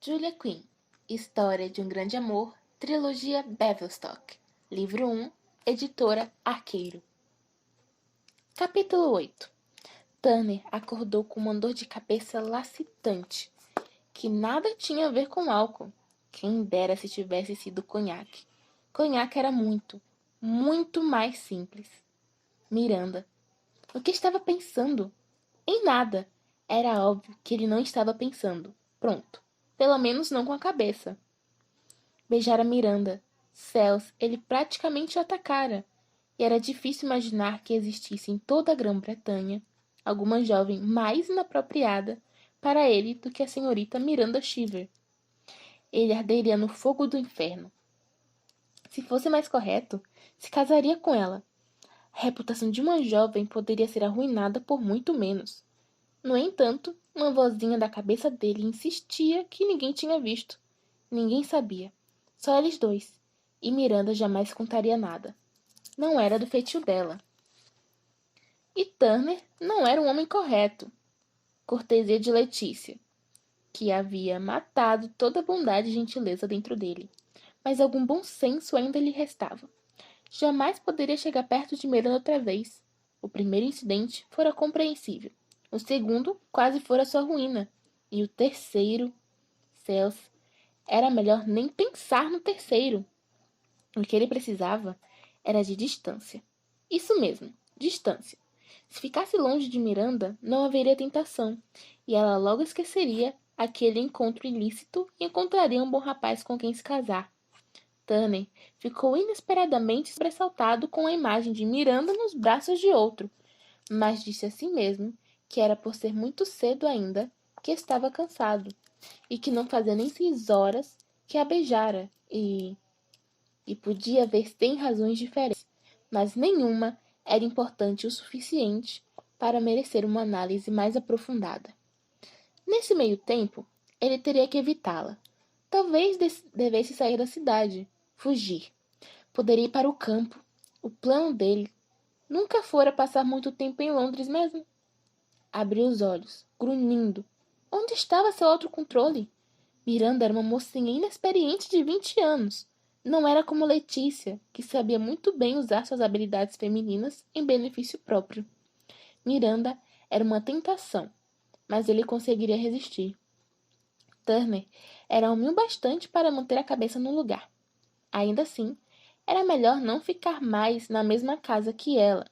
Julia Quinn, História de um Grande Amor, Trilogia Bevelstock, Livro 1, Editora Arqueiro. Capítulo 8. Turner acordou com uma dor de cabeça lacitante, que nada tinha a ver com álcool. Quem dera se tivesse sido conhaque. Conhaque era muito, muito mais simples. Miranda. O que estava pensando? Em nada. Era óbvio que ele não estava pensando. Pronto. Pelo menos não com a cabeça. Beijara Miranda. Céus, ele praticamente o atacara. E era difícil imaginar que existisse em toda a Grã-Bretanha alguma jovem mais inapropriada para ele do que a senhorita Miranda Cheever. Ele arderia no fogo do inferno. Se fosse mais correto, se casaria com ela. A reputação de uma jovem poderia ser arruinada por muito menos. No entanto, uma vozinha da cabeça dele insistia que ninguém tinha visto. Ninguém sabia. Só eles dois. E Miranda jamais contaria nada. Não era do feitio dela. E Turner não era um homem correto. Cortesia de Letícia, que havia matado toda a bondade e gentileza dentro dele. Mas algum bom senso ainda lhe restava. Jamais poderia chegar perto de Miranda outra vez. O primeiro incidente fora compreensível. O segundo quase fora sua ruína. E o terceiro... Céus, era melhor nem pensar no terceiro. O que ele precisava era de distância. Isso mesmo, distância. Se ficasse longe de Miranda, não haveria tentação, e ela logo esqueceria aquele encontro ilícito e encontraria um bom rapaz com quem se casar. Turner ficou inesperadamente sobressaltado com a imagem de Miranda nos braços de outro, mas disse a si mesmo que era por ser muito cedo ainda que estava cansado, e que não fazia nem 6 horas que a beijara, e podia haver 100 razões diferentes, mas nenhuma era importante o suficiente para merecer uma análise mais aprofundada. Nesse meio tempo, ele teria que evitá-la. Talvez devesse sair da cidade, fugir. Poderia ir para o campo. O plano dele nunca fora passar muito tempo em Londres mesmo. Abriu os olhos, grunhindo. Onde estava seu autocontrole? Miranda era uma mocinha inexperiente de 20 anos. Não era como Letícia, que sabia muito bem usar suas habilidades femininas em benefício próprio. Miranda era uma tentação, mas ele conseguiria resistir. Turner era humilde bastante para manter a cabeça no lugar. Ainda assim, era melhor não ficar mais na mesma casa que ela,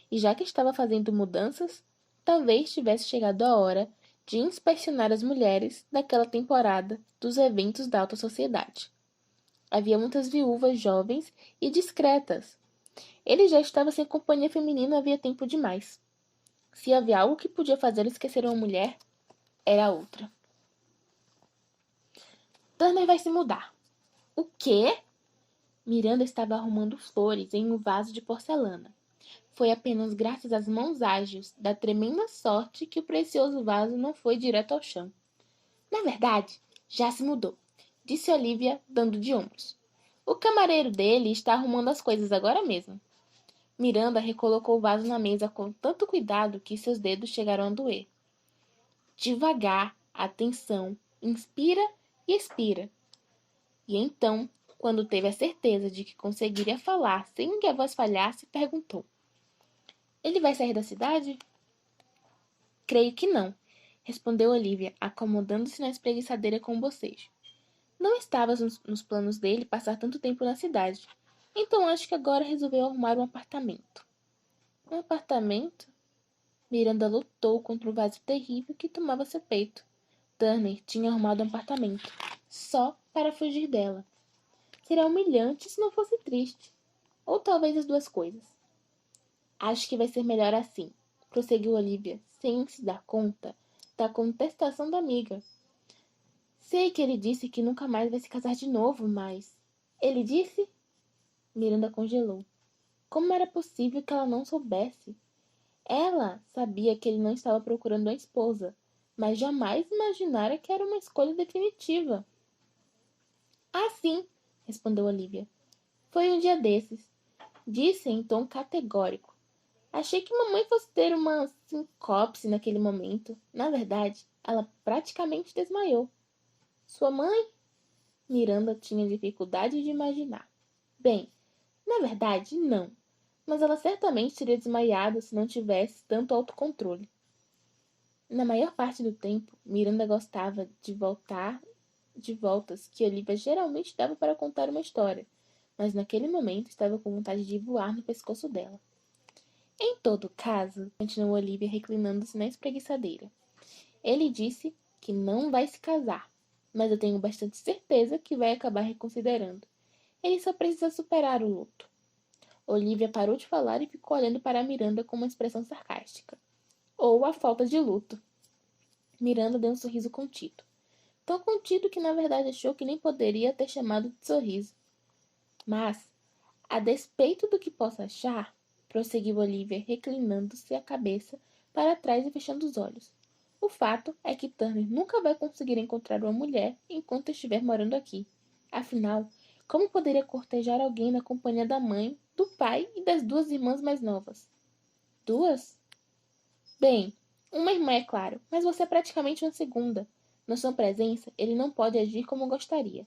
e já que estava fazendo mudanças, talvez tivesse chegado a hora de inspecionar as mulheres daquela temporada dos eventos da alta sociedade. Havia muitas viúvas jovens e discretas. Ele já estava sem companhia feminina havia tempo demais. Se havia algo que podia fazê-lo esquecer uma mulher, era outra. Turner vai se mudar. O quê? Miranda estava arrumando flores em um vaso de porcelana. Foi apenas graças às mãos ágeis da tremenda sorte que o precioso vaso não foi direto ao chão. Na verdade, já se mudou, disse Olivia, dando de ombros. O camareiro dele está arrumando as coisas agora mesmo. Miranda recolocou o vaso na mesa com tanto cuidado que seus dedos chegaram a doer. Devagar, atenção, inspira e expira. E então, quando teve a certeza de que conseguiria falar sem que a voz falhasse, perguntou: Ele vai sair da cidade? Creio que não, respondeu Olivia, acomodando-se na espreguiçadeira com um bocejo. Não estava nos planos dele passar tanto tempo na cidade, então acho que agora resolveu arrumar um apartamento. Um apartamento? Miranda lutou contra o vazio terrível que tomava seu peito. Turner tinha arrumado um apartamento, só para fugir dela. Seria humilhante se não fosse triste. Ou talvez as duas coisas. Acho que vai ser melhor assim, prosseguiu Olivia, sem se dar conta da contestação da amiga. Sei que ele disse que nunca mais vai se casar de novo, mas... Ele disse? Miranda congelou. Como era possível que ela não soubesse? Ela sabia que ele não estava procurando uma esposa, mas jamais imaginara que era uma escolha definitiva. Ah, sim, respondeu Olivia. Foi um dia desses. Disse em tom categórico. Achei que mamãe fosse ter uma sincopse naquele momento. Na verdade, ela praticamente desmaiou. Sua mãe? Miranda tinha dificuldade de imaginar. Bem, na verdade, não. Mas ela certamente teria desmaiado se não tivesse tanto autocontrole. Na maior parte do tempo, Miranda gostava de voltas que Olivia geralmente dava para contar uma história, mas naquele momento estava com vontade de voar no pescoço dela. Em todo caso, continuou Olivia reclinando-se na espreguiçadeira. Ele disse que não vai se casar, mas eu tenho bastante certeza que vai acabar reconsiderando. Ele só precisa superar o luto. Olivia parou de falar e ficou olhando para Miranda com uma expressão sarcástica. Ou a falta de luto. Miranda deu um sorriso contido. Tão contido que na verdade achou que nem poderia ter chamado de sorriso. Mas, a despeito do que possa achar, prosseguiu Olivia, reclinando-se a cabeça para trás e fechando os olhos. O fato é que Turner nunca vai conseguir encontrar uma mulher enquanto estiver morando aqui. Afinal, como poderia cortejar alguém na companhia da mãe, do pai e das duas irmãs mais novas? Duas? Bem, uma irmã, é claro, mas você é praticamente uma segunda. Na sua presença, ele não pode agir como gostaria.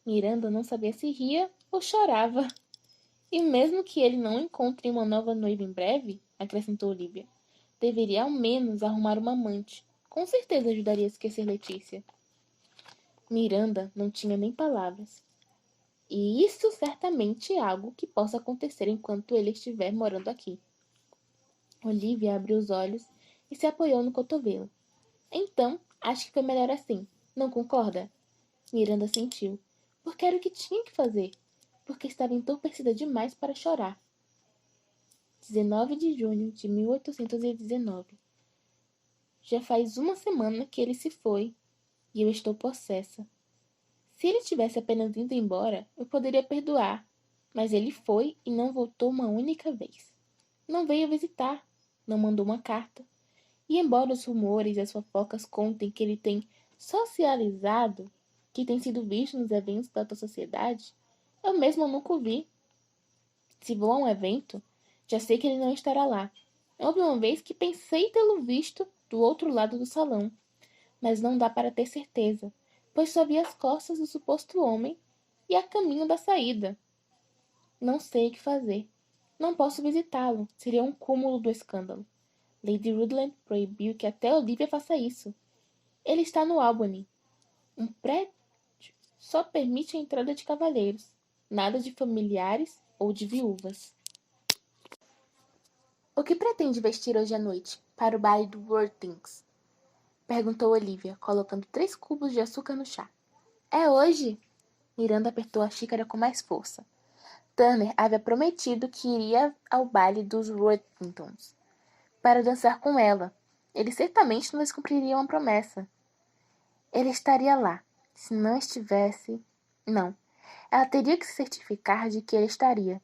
Miranda não sabia se ria ou chorava. E mesmo que ele não encontre uma nova noiva em breve, acrescentou Olivia, deveria ao menos arrumar uma amante. Com certeza ajudaria a esquecer Letícia. Miranda não tinha nem palavras. E isso certamente é algo que possa acontecer enquanto ele estiver morando aqui. Olivia abriu os olhos e se apoiou no cotovelo. Então, acho que foi melhor assim. Não concorda? Miranda sentiu. Porque era o que tinha que fazer. Porque estava entorpecida demais para chorar. 19 de junho de 1819. Já faz uma semana que ele se foi e eu estou possessa. Se ele tivesse apenas ido embora, eu poderia perdoar. Mas ele foi e não voltou uma única vez. Não veio visitar, não mandou uma carta. E embora os rumores e as fofocas contem que ele tem socializado, que tem sido visto nos eventos da alta sociedade, eu mesmo nunca o vi. Se vou a um evento, já sei que ele não estará lá. Houve uma vez que pensei tê-lo visto do outro lado do salão, mas não dá para ter certeza, pois só vi as costas do suposto homem e a caminho da saída. Não sei o que fazer. Não posso visitá-lo, seria um cúmulo do escândalo. Lady Rutland proibiu que até Olivia faça isso. Ele está no Albany. Um prédio só permite a entrada de cavalheiros, nada de familiares ou de viúvas. O que pretende vestir hoje à noite, para o baile do Worthings? Perguntou Olivia, colocando 3 cubos de açúcar no chá. É hoje? Miranda apertou a xícara com mais força. Turner havia prometido que iria ao baile dos Worthingtons para dançar com ela. Ele certamente não descumpriria uma promessa. Ele estaria lá. Se não estivesse... Não. Ela teria que se certificar de que ele estaria.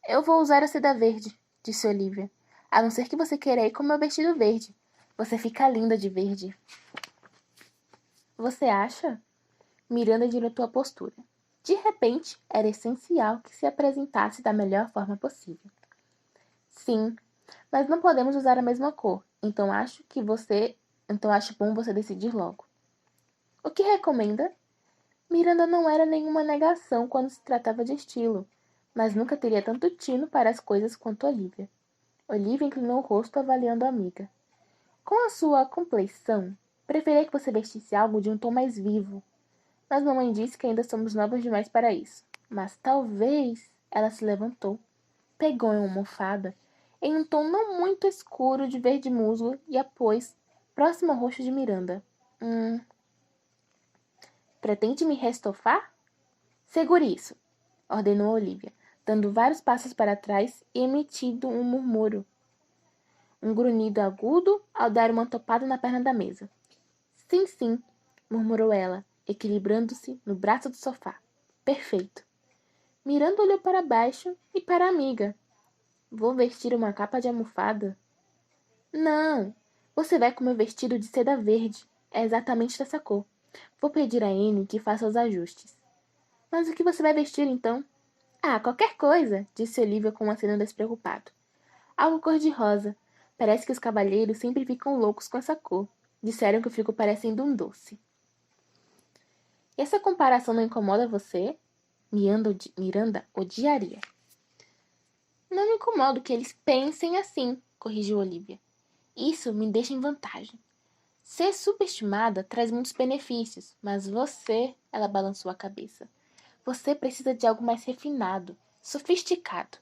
Eu vou usar a seda verde, disse Olivia. A não ser que você queira ir com meu vestido verde. Você fica linda de verde. Você acha? Miranda direitou a postura. De repente, era essencial que se apresentasse da melhor forma possível. Sim, mas não podemos usar a mesma cor, então acho bom você decidir logo. O que recomenda? Miranda não era nenhuma negação quando se tratava de estilo, mas nunca teria tanto tino para as coisas quanto Olivia. Olivia inclinou o rosto avaliando a amiga. Com a sua compleição, preferia que você vestisse algo de um tom mais vivo. Mas mamãe disse que ainda somos novas demais para isso. Mas talvez... Ela se levantou, pegou em uma almofada, em um tom não muito escuro de verde musgo e a pôs próximo ao rosto de Miranda. Pretende me restofar? Segure isso, ordenou Olivia, dando vários passos para trás e emitindo um murmúrio. Um grunhido agudo ao dar uma topada na perna da mesa. Sim, sim, murmurou ela, equilibrando-se no braço do sofá. Perfeito. Miranda olhou para baixo e para a amiga. Vou vestir uma capa de almofada? Não, você vai com meu vestido de seda verde. É exatamente dessa cor. Vou pedir a Anne que faça os ajustes. Mas o que você vai vestir, então? Ah, qualquer coisa, disse Olivia com um aceno despreocupado. Algo cor-de-rosa. Parece que os cavalheiros sempre ficam loucos com essa cor. Disseram que eu fico parecendo um doce. Essa comparação não incomoda você? Miranda odiaria. Não me incomodo que eles pensem assim, corrigiu Olivia. Isso me deixa em vantagem. Ser subestimada traz muitos benefícios, mas você, ela balançou a cabeça. Você precisa de algo mais refinado, sofisticado.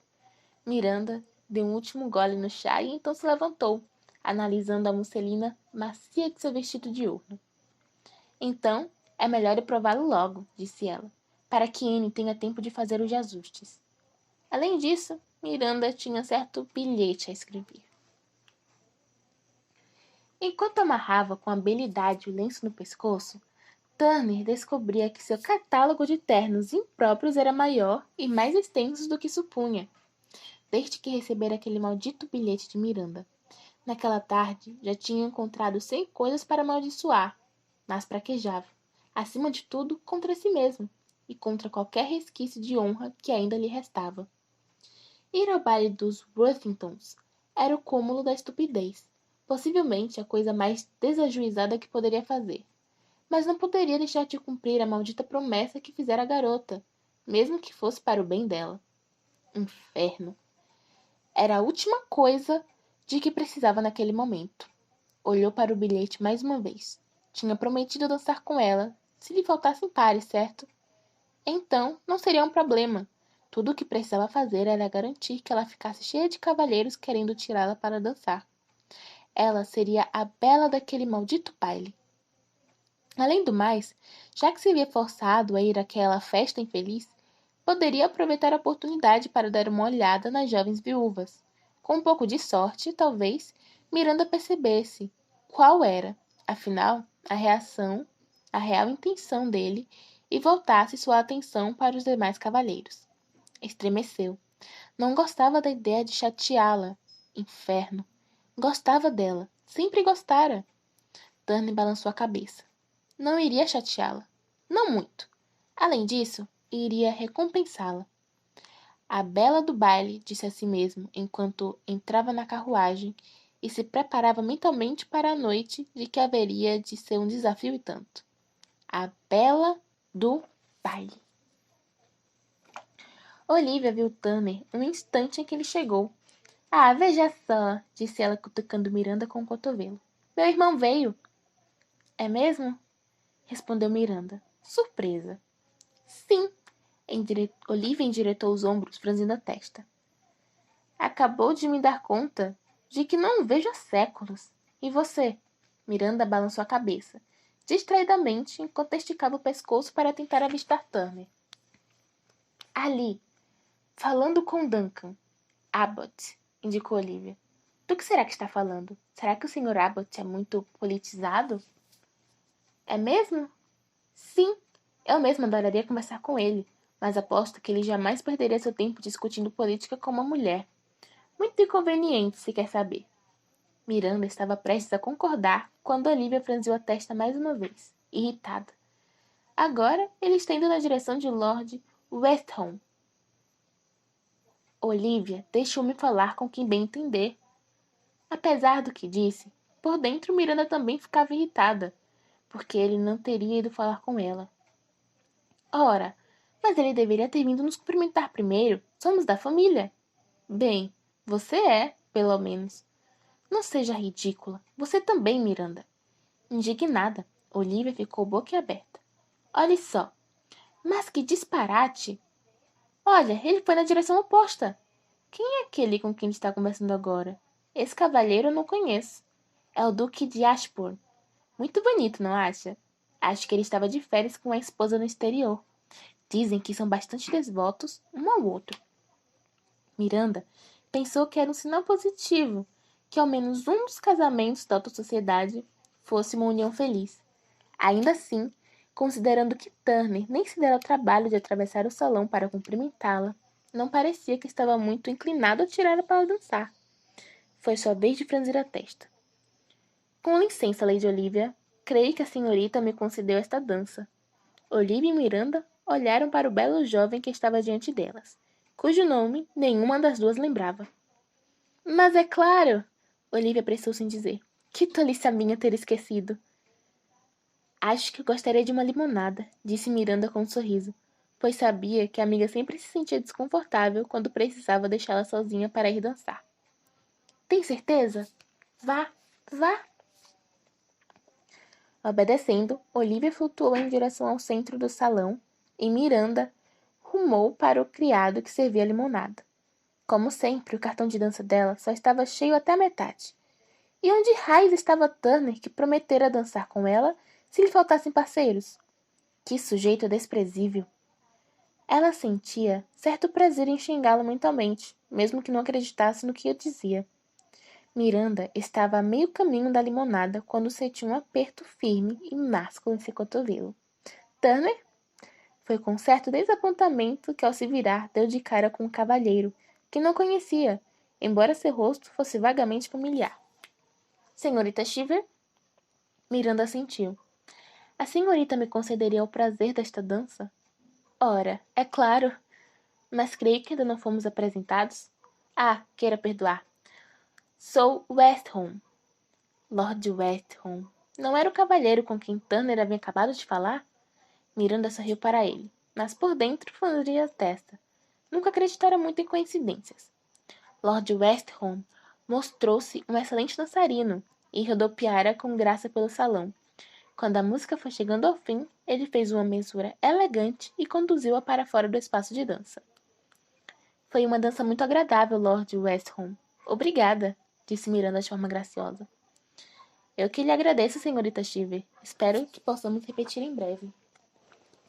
Miranda deu um último gole no chá e então se levantou, analisando a musselina macia de seu vestido de urna. Então, é melhor eu prová-lo logo, disse ela, para que Anne tenha tempo de fazer os ajustes. Além disso, Miranda tinha certo bilhete a escrever. Enquanto amarrava com habilidade o lenço no pescoço, Turner descobria que seu catálogo de ternos impróprios era maior e mais extenso do que supunha, desde que recebera aquele maldito bilhete de Miranda. Naquela tarde, já tinha encontrado 100 coisas para amaldiçoar, mas fraquejava, acima de tudo, contra si mesmo e contra qualquer resquício de honra que ainda lhe restava. Ir ao baile dos Worthingtons era o cúmulo da estupidez, possivelmente a coisa mais desajuizada que poderia fazer. Mas não poderia deixar de cumprir a maldita promessa que fizera a garota, mesmo que fosse para o bem dela. Inferno! Era a última coisa de que precisava naquele momento. Olhou para o bilhete mais uma vez. Tinha prometido dançar com ela, se lhe faltassem pares, certo? Então, não seria um problema. Tudo o que precisava fazer era garantir que ela ficasse cheia de cavalheiros querendo tirá-la para dançar. Ela seria a bela daquele maldito baile. Além do mais, já que se via forçado a ir àquela festa infeliz, poderia aproveitar a oportunidade para dar uma olhada nas jovens viúvas. Com um pouco de sorte, talvez, Miranda percebesse qual era, afinal, a real intenção dele e voltasse sua atenção para os demais cavalheiros. Estremeceu. Não gostava da ideia de chateá-la. Inferno. Gostava dela. Sempre gostara. Turner balançou a cabeça. Não iria chateá-la. Não muito. Além disso, iria recompensá-la. A bela do baile, disse a si mesmo, enquanto entrava na carruagem e se preparava mentalmente para a noite de que haveria de ser um desafio e tanto. A bela do baile. Olivia viu Turner um instante em que ele chegou. Ah, veja só, disse ela cutucando Miranda com o cotovelo. Meu irmão veio. É mesmo? Respondeu Miranda, surpresa. Sim. Olivia endireitou os ombros, franzindo a testa. Acabou de me dar conta de que não o vejo há séculos. E você? Miranda balançou a cabeça, distraidamente, enquanto esticava o pescoço para tentar avistar Turner. Ali, falando com Duncan. Abbott, indicou Olivia. Do que será que está falando? Será que o Sr. Abbott é muito politizado? É mesmo? Sim, eu mesma adoraria conversar com ele, mas aposto que ele jamais perderia seu tempo discutindo política com uma mulher. Muito inconveniente, se quer saber. Miranda estava prestes a concordar quando Olivia franziu a testa mais uma vez, irritada. Agora ele está indo na direção de Lord Westham. Olivia deixou-me falar com quem bem entender. Apesar do que disse, por dentro Miranda também ficava irritada, porque ele não teria ido falar com ela. Ora, mas ele deveria ter vindo nos cumprimentar primeiro. Somos da família. Bem, você é, pelo menos. Não seja ridícula. Você também, Miranda. Indignada, Olivia ficou boquiaberta. Olhe só. Mas que disparate! Olha, ele foi na direção oposta. Quem é aquele com quem está conversando agora? Esse cavalheiro eu não conheço. É o Duque de Ashbourne. Muito bonito, não acha? Acho que ele estava de férias com a esposa no exterior. Dizem que são bastante devotos um ao outro. Miranda pensou que era um sinal positivo que ao menos um dos casamentos da alta sociedade fosse uma união feliz. Ainda assim, considerando que Turner nem se dera ao trabalho de atravessar o salão para cumprimentá-la, não parecia que estava muito inclinado a tirá-la para dançar. Foi sua vez de franzir a testa. Com licença, Lady Olivia, creio que a senhorita me concedeu esta dança. Olivia e Miranda olharam para o belo jovem que estava diante delas, cujo nome nenhuma das duas lembrava. Mas é claro, Olivia apressou-se em dizer. Que tolice a minha ter esquecido. Acho que gostaria de uma limonada, disse Miranda com um sorriso, pois sabia que a amiga sempre se sentia desconfortável quando precisava deixá-la sozinha para ir dançar. Tem certeza? Vá, vá! Obedecendo, Olivia flutuou em direção ao centro do salão e Miranda rumou para o criado que servia a limonada. Como sempre, o cartão de dança dela só estava cheio até a metade. E onde raios estava Turner, que prometera dançar com ela se lhe faltassem parceiros? Que sujeito desprezível! Ela sentia certo prazer em xingá-lo mentalmente, mesmo que não acreditasse no que eu dizia. Miranda estava a meio caminho da limonada quando sentiu um aperto firme e másculo em seu cotovelo. Turner? Foi com certo desapontamento que, ao se virar, deu de cara com um cavalheiro, que não conhecia, embora seu rosto fosse vagamente familiar. Senhorita Shiver? Miranda assentiu. A senhorita me concederia o prazer desta dança? Ora, é claro. Mas creio que ainda não fomos apresentados. Ah, queira perdoar. Sou Westham. Lord Westham. Não era o cavalheiro com quem Turner havia acabado de falar? Miranda sorriu para ele, mas por dentro franzia a testa. Nunca acreditara muito em coincidências. Lord Westham mostrou-se um excelente dançarino e rodopiara com graça pelo salão. Quando a música foi chegando ao fim, ele fez uma mesura elegante e conduziu-a para fora do espaço de dança. Foi uma dança muito agradável, Lord Westham. Obrigada, disse Miranda de forma graciosa. Eu que lhe agradeço, senhorita Shiver. Espero que possamos repetir em breve.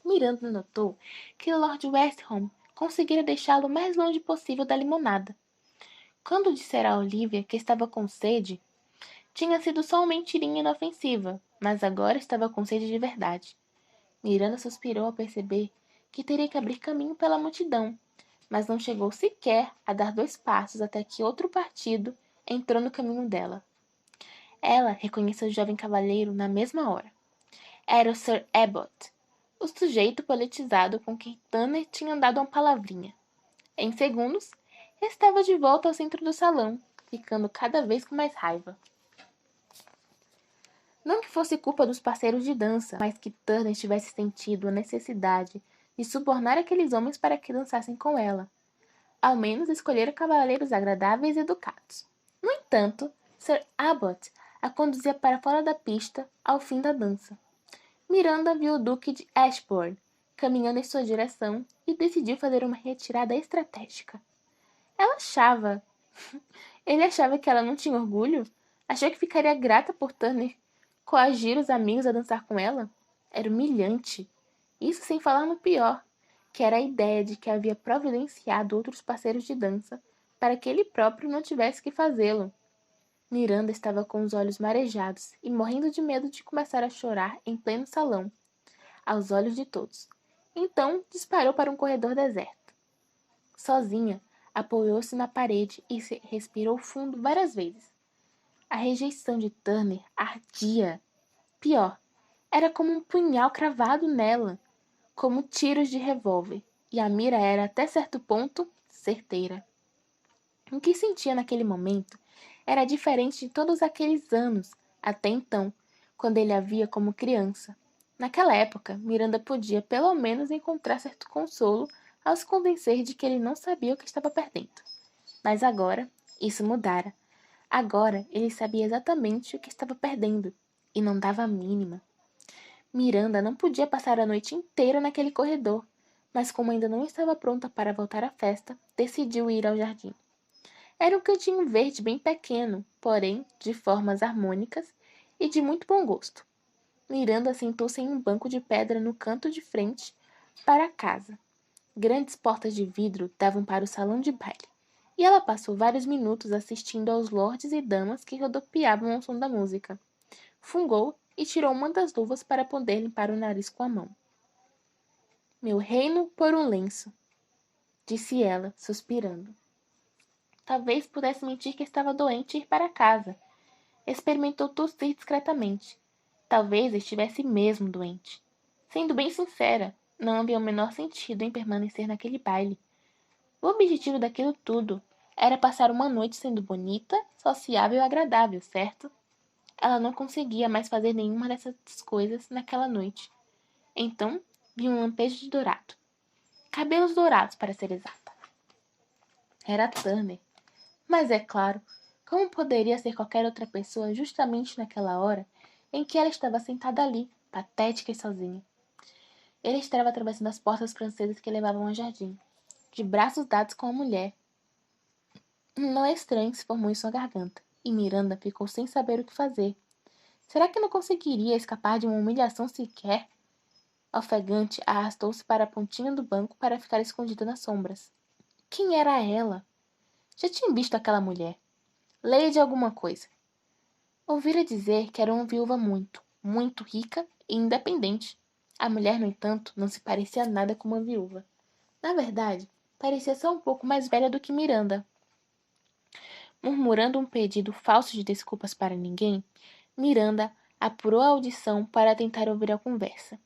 Miranda notou que Lord Westham conseguira deixá-lo o mais longe possível da limonada. Quando dissera a Olivia que estava com sede, tinha sido só uma mentirinha inofensiva, mas agora estava com sede de verdade. Miranda suspirou ao perceber que teria que abrir caminho pela multidão, mas não chegou sequer a dar 2 passos até que outro partido entrou no caminho dela. Ela reconheceu o jovem cavalheiro na mesma hora. Era o Sir Abbot, o sujeito politizado com quem Turner tinha dado uma palavrinha. Em segundos, estava de volta ao centro do salão, ficando cada vez com mais raiva. Não que fosse culpa dos parceiros de dança, mas que Turner tivesse sentido a necessidade de subornar aqueles homens para que dançassem com ela. Ao menos escolhera cavaleiros agradáveis e educados. No entanto, Sir Abbot a conduzia para fora da pista ao fim da dança. Miranda viu o Duque de Ashbourne caminhando em sua direção e decidiu fazer uma retirada estratégica. Ela achava... Ele achava que ela não tinha orgulho? Achou que ficaria grata por Turner coagir os amigos a dançar com ela? Era humilhante. Isso sem falar no pior, que era a ideia de que havia providenciado outros parceiros de dança para que ele próprio não tivesse que fazê-lo. Miranda estava com os olhos marejados e morrendo de medo de começar a chorar em pleno salão, aos olhos de todos. Então disparou para um corredor deserto. Sozinha, apoiou-se na parede e respirou fundo várias vezes. A rejeição de Turner ardia. Pior, era como um punhal cravado nela, como tiros de revólver, e a mira era, até certo ponto, certeira. O que sentia naquele momento era diferente de todos aqueles anos, até então, quando ele a via como criança. Naquela época, Miranda podia, pelo menos, encontrar certo consolo ao se convencer de que ele não sabia o que estava perdendo. Mas agora, isso mudara. Agora, ele sabia exatamente o que estava perdendo, e não dava a mínima. Miranda não podia passar a noite inteira naquele corredor, mas como ainda não estava pronta para voltar à festa, decidiu ir ao jardim. Era um cantinho verde bem pequeno, porém de formas harmônicas e de muito bom gosto. Miranda sentou-se em um banco de pedra no canto de frente para a casa. Grandes portas de vidro davam para o salão de baile, e ela passou vários minutos assistindo aos lordes e damas que rodopiavam ao som da música. Fungou e tirou uma das luvas para poder limpar o nariz com a mão. Meu reino por um lenço, disse ela, suspirando. Talvez pudesse mentir que estava doente e ir para casa. Experimentou tossir discretamente. Talvez estivesse mesmo doente. Sendo bem sincera, não havia o menor sentido em permanecer naquele baile. O objetivo daquilo tudo era passar uma noite sendo bonita, sociável e agradável, certo? Ela não conseguia mais fazer nenhuma dessas coisas naquela noite. Então, viu um lampejo de dourado. Cabelos dourados, para ser exata. Era Turner. Mas é claro, como poderia ser qualquer outra pessoa justamente naquela hora em que ela estava sentada ali, patética e sozinha? Ele estava atravessando as portas francesas que levavam ao jardim, de braços dados com a mulher. Um nó estranho se formou em sua garganta, e Miranda ficou sem saber o que fazer. Será que não conseguiria escapar de uma humilhação sequer? Ofegante, arrastou-se para a pontinha do banco para ficar escondida nas sombras. Quem era ela? Já tinha visto aquela mulher. Lady alguma coisa. Ouvira dizer que era uma viúva muito, muito rica e independente. A mulher, no entanto, não se parecia nada com uma viúva. Na verdade, parecia só um pouco mais velha do que Miranda. Murmurando um pedido falso de desculpas para ninguém, Miranda apurou a audição para tentar ouvir a conversa.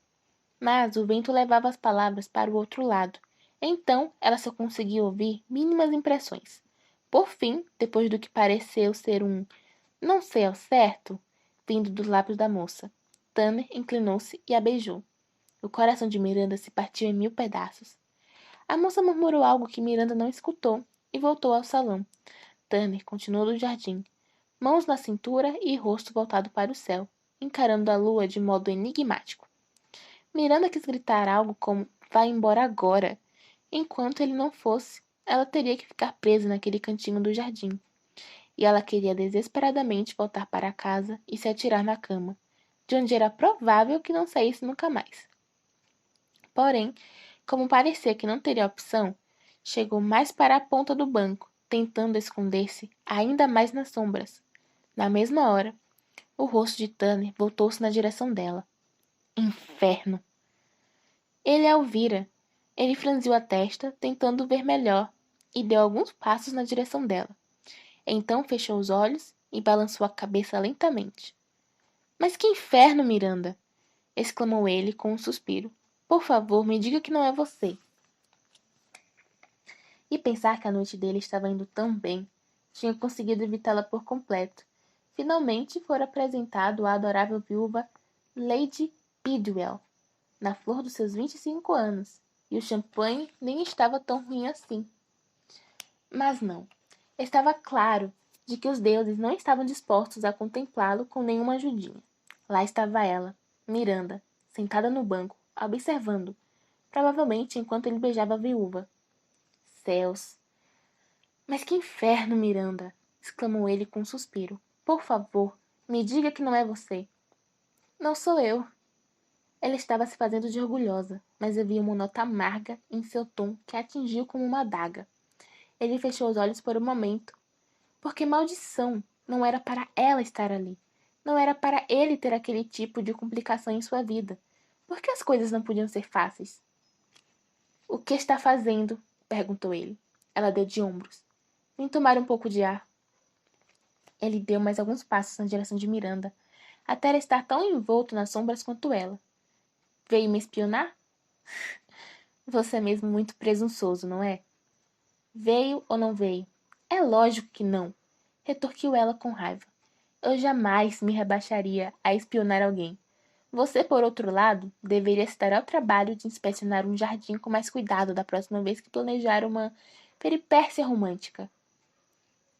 Mas o vento levava as palavras para o outro lado. Então ela só conseguia ouvir mínimas impressões. Por fim, depois do que pareceu ser um "não sei ao certo", vindo dos lábios da moça, Tanner inclinou-se e a beijou. O coração de Miranda se partiu em 1000 pedaços. A moça murmurou algo que Miranda não escutou e voltou ao salão. Tanner continuou no jardim, mãos na cintura e rosto voltado para o céu, encarando a lua de modo enigmático. Miranda quis gritar algo como "vá embora agora". Enquanto ele não fosse, ela teria que ficar presa naquele cantinho do jardim. E ela queria desesperadamente voltar para casa e se atirar na cama, de onde era provável que não saísse nunca mais. Porém, como parecia que não teria opção, chegou mais para a ponta do banco, tentando esconder-se ainda mais nas sombras. Na mesma hora, o rosto de Tanner voltou-se na direção dela. Inferno! Ele a ouvira. Ele franziu a testa, tentando ver melhor, e deu alguns passos na direção dela. Então fechou os olhos e balançou a cabeça lentamente. Mas que inferno, Miranda! Exclamou ele com um suspiro. Por favor, me diga que não é você. E pensar que a noite dele estava indo tão bem. Tinha conseguido evitá-la por completo. Finalmente fora apresentado à adorável viúva Lady Bidwell, na flor dos seus 25 anos, e o champanhe nem estava tão ruim assim. Mas não. Estava claro de que os deuses não estavam dispostos a contemplá-lo com nenhuma ajudinha. Lá estava ela, Miranda, sentada no banco, observando, provavelmente enquanto ele beijava a viúva. Céus! Mas que inferno, Miranda! Exclamou ele com um suspiro. Por favor, me diga que não é você. Não sou eu. Ela estava se fazendo de orgulhosa, mas havia uma nota amarga em seu tom que a atingiu como uma adaga. Ele fechou os olhos por um momento. Porque maldição! Não era para ela estar ali. Não era para ele ter aquele tipo de complicação em sua vida. Por que as coisas não podiam ser fáceis? O que está fazendo? Perguntou ele. Ela deu de ombros. Vim tomar um pouco de ar. Ele deu mais alguns passos na direção de Miranda, até ela estar tão envolto nas sombras quanto ela. Veio me espionar? Você é mesmo muito presunçoso, não é? Veio ou não veio? É lógico que não, retorquiu ela com raiva. Eu jamais me rebaixaria a espionar alguém. Você, por outro lado, deveria se dar ao trabalho de inspecionar um jardim com mais cuidado da próxima vez que planejar uma peripécia romântica.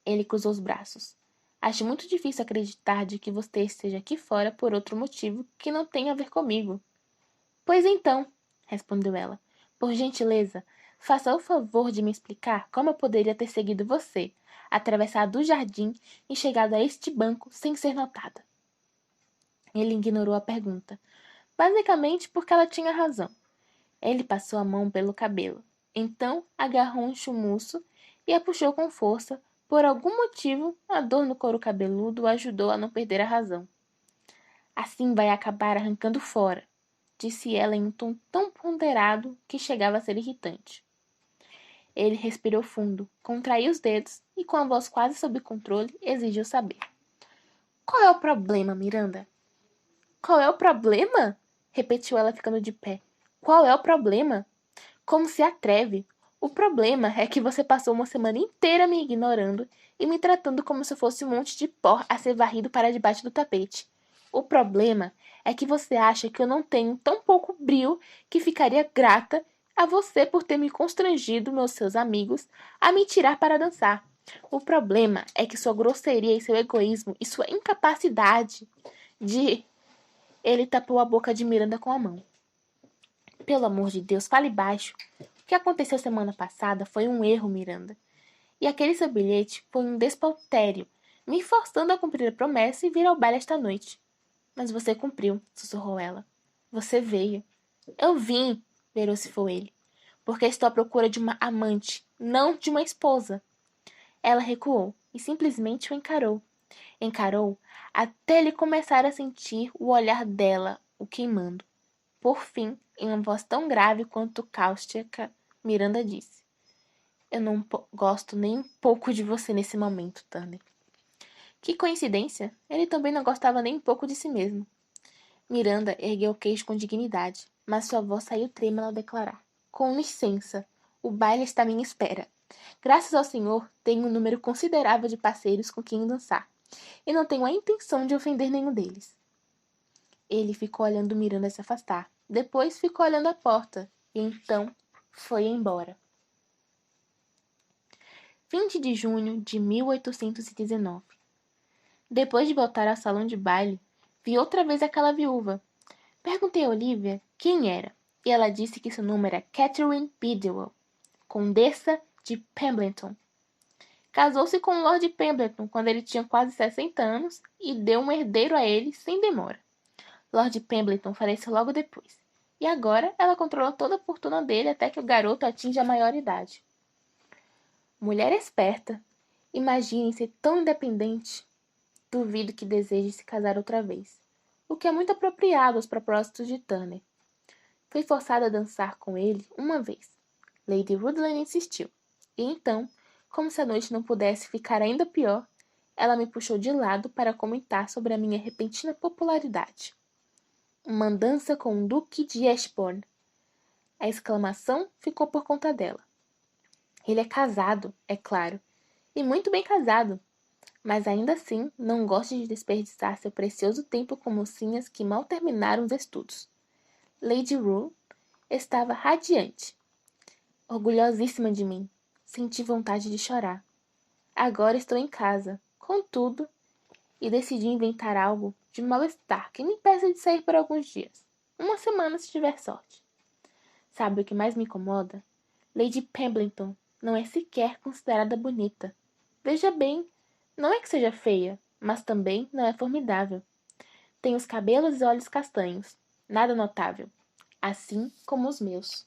Ele cruzou os braços. Acho muito difícil acreditar de que você esteja aqui fora por outro motivo que não tem a ver comigo. Pois então, respondeu ela, por gentileza, faça o favor de me explicar como eu poderia ter seguido você, atravessado o jardim e chegado a este banco sem ser notada. Ele ignorou a pergunta, basicamente porque ela tinha razão. Ele passou a mão pelo cabelo. Então agarrou um chumuço e a puxou com força. Por algum motivo, a dor no couro cabeludo o ajudou a não perder a razão. Assim vai acabar arrancando fora, disse ela em um tom tão ponderado que chegava a ser irritante. Ele respirou fundo, contraiu os dedos e, com a voz quase sob controle, exigiu saber. Qual é o problema, Miranda? Qual é o problema? Repetiu ela ficando de pé. Qual é o problema? Como se atreve? O problema é que você passou uma semana inteira me ignorando e me tratando como se fosse um monte de pó a ser varrido para debaixo do tapete. O problema é que você acha que eu não tenho tão pouco brio que ficaria grata a você por ter me constrangido, meus seus amigos, a me tirar para dançar. O problema é que sua grosseria e seu egoísmo e sua incapacidade de... Ele tapou a boca de Miranda com a mão. Pelo amor de Deus, fale baixo. O que aconteceu semana passada foi um erro, Miranda. E aquele seu bilhete foi um despautério, me forçando a cumprir a promessa e vir ao baile esta noite. Mas você cumpriu, sussurrou ela. Você veio. Eu vim, vociferou ele, porque estou à procura de uma amante, não de uma esposa. Ela recuou e simplesmente o encarou. Encarou até ele começar a sentir o olhar dela o queimando. Por fim, em uma voz tão grave quanto cáustica, Miranda disse: Eu não gosto nem um pouco de você nesse momento, Turner. Que coincidência! Ele também não gostava nem um pouco de si mesmo. Miranda ergueu o queixo com dignidade, mas sua voz saiu trêmula ao declarar: Com licença, o baile está à minha espera. Graças ao Senhor, tenho um número considerável de parceiros com quem dançar, e não tenho a intenção de ofender nenhum deles. Ele ficou olhando Miranda se afastar. Depois ficou olhando a porta, e então foi embora. 20 de junho de 1819. Depois de voltar ao salão de baile, vi outra vez aquela viúva. Perguntei a Olivia quem era, e ela disse que seu nome era Catherine Bidwell, condessa de Pemberton. Casou-se com o Lord Pemberton quando ele tinha quase 60 anos e deu um herdeiro a ele sem demora. Lord Pemberton faleceu logo depois, e agora ela controla toda a fortuna dele até que o garoto atinja a maioridade. Mulher esperta. Imagine ser tão independente. Duvido que deseje se casar outra vez, o que é muito apropriado aos propósitos de Turner. Fui forçada a dançar com ele uma vez. Lady Rutland insistiu, e então, como se a noite não pudesse ficar ainda pior, ela me puxou de lado para comentar sobre a minha repentina popularidade. Uma dança com o Duque de Ashbourne. A exclamação ficou por conta dela. Ele é casado, é claro, e muito bem casado, mas ainda assim não gosta de desperdiçar seu precioso tempo com mocinhas que mal terminaram os estudos. Lady Rue estava radiante, orgulhosíssima de mim. Senti vontade de chorar. Agora estou em casa, contudo, e decidi inventar algo de mal-estar que me impeça de sair por alguns dias. Uma semana se tiver sorte. Sabe o que mais me incomoda? Lady Pemberton não é sequer considerada bonita. Veja bem, não é que seja feia, mas também não é formidável. Tem os cabelos e olhos castanhos, nada notável, assim como os meus.